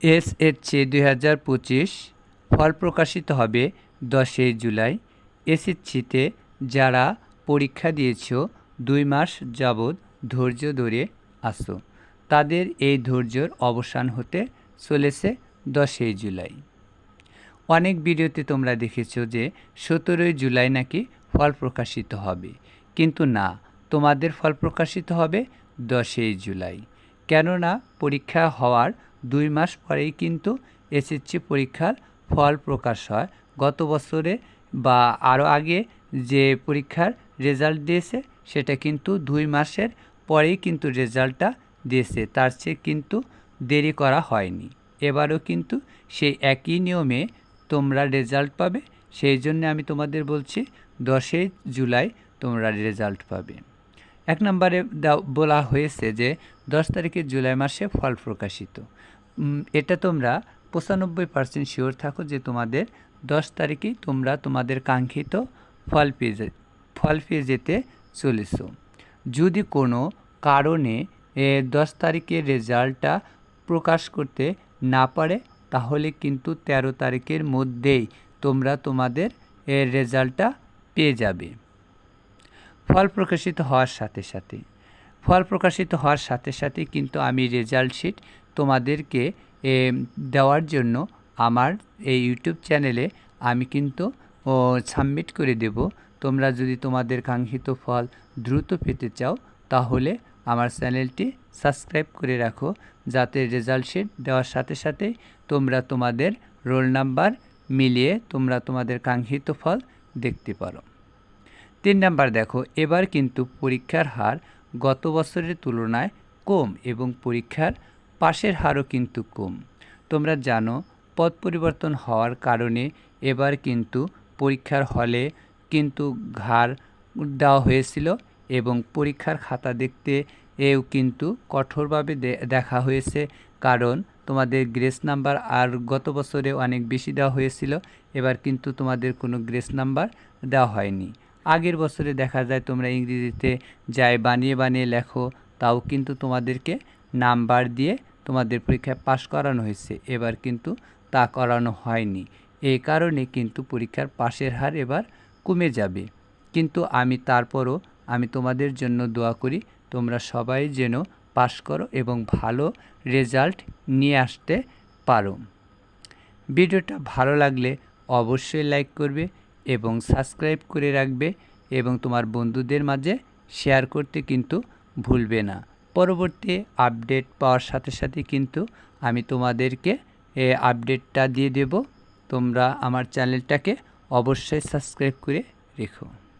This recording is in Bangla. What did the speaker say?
এসএসসি 2025 ফল প্রকাশিত হবে 10 জুলাই। এসএসসিতে যারা পরীক্ষা দিয়েছ 2 মাস যাবৎ ধৈর্য ধরে আসো, তাদের এই ধৈর্যের অবসান হতে চলেছে 10 জুলাই। অনেক ভিডিওতে তোমরা দেখেছো যে 17 জুলাই নাকি ফল প্রকাশিত হবে, কিন্তু না, তোমাদের ফল প্রকাশিত হবে 10 জুলাই। কেননা পরীক্ষা হওয়ার 2 মাস পরেই কিন্তু এসএসসি পরীক্ষার ফল প্রকাশ হয়। গত বছরে বা আরও আগে যে পরীক্ষার রেজাল্ট দিয়েছে সেটা কিন্তু 2 মাসের পরেই কিন্তু রেজাল্টটা দিয়েছে, তার চেয়ে কিন্তু দেরি করা হয়নি। এবারও কিন্তু সেই একই নিয়মে তোমরা রেজাল্ট পাবে, সেই জন্য আমি তোমাদের বলছি 10 জুলাই তোমরা রেজাল্ট পাবে। 1 নম্বরে বলা হয়েছে যে 10 তারিখে জুলাই মাসে ফল প্রকাশিত। এটা তোমরা 95% শিওর থাকো যে তোমাদের 10 তারিখেই তোমরা তোমাদের কাঙ্ক্ষিত ফল পেয়ে যেতে চলেছ। যদি কোনো কারণে 10 তারিখের রেজাল্টটা প্রকাশ করতে না পারে, তাহলে কিন্তু 13 তারিখের মধ্যেই তোমরা তোমাদের রেজাল্টটা পেয়ে যাবে। ফল প্রকাশিত হওয়ার সাথে সাথে কিন্তু আমি রেজাল্ট শিট তোমাদেরকে দেওয়ার জন্য আমার এই ইউটিউব চ্যানেলে আমি কিন্তু সাবমিট করে দেব। তোমরা যদি তোমাদের কাঙ্ক্ষিত ফল দ্রুত পেতে চাও, তাহলে আমার চ্যানেলটি সাবস্ক্রাইব করে রাখো, যাতে রেজাল্ট শিট দেওয়ার সাথে সাথে তোমরা তোমাদের রোল নাম্বার মিলিয়ে তোমরা তোমাদের কাঙ্ক্ষিত ফল দেখতে পারো। 3 নাম্বার দেখো, এবার কিন্তু পরীক্ষার হার গত বছরের তুলনায় কম এবং পরীক্ষার পাশের হারও কিন্তু কম। তোমরা জানো পদ পরিবর্তন হওয়ার কারণে এবার কিন্তু পরীক্ষার হলে কিন্তু ঘাড় দেওয়া হয়েছিল এবং পরীক্ষার খাতা দেখতে এও কিন্তু কঠোরভাবে দেখা হয়েছে, কারণ তোমাদের গ্রেস নাম্বার আর গত বছরে অনেক বেশি দেওয়া হয়েছিল, এবার কিন্তু তোমাদের কোনো গ্রেস নাম্বার দেওয়া হয়নি। আগের বছরে দেখা যায় তোমরা ইংরেজিতে যাই বানিয়ে লেখো, তাও কিন্তু তোমাদেরকে নাম্বার দিয়ে তোমাদের পরীক্ষায় পাশ করানো হয়েছে, এবার কিন্তু তা করানো হয়নি। এই কারণে কিন্তু পরীক্ষার পাশের হার এবার কমে যাবে। কিন্তু তারপরও আমি তোমাদের জন্য দোয়া করি, তোমরা সবাই যেন পাশ করো এবং ভালো রেজাল্ট নিয়ে আসতে পারো। ভিডিওটা ভালো লাগলে অবশ্যই লাইক করবে এবং সাবস্ক্রাইব করে রাখবে এবং তোমার বন্ধুদের মাঝে শেয়ার করতে কিন্তু ভুলবে না। পরবর্তী আপডেট পাওয়ার সাথে সাথে কিন্তু আমি তোমাদেরকে আপডেটটা দিয়ে দেব। তোমরা আমার চ্যানেলটাকে অবশ্যই সাবস্ক্রাইব করে রেখো।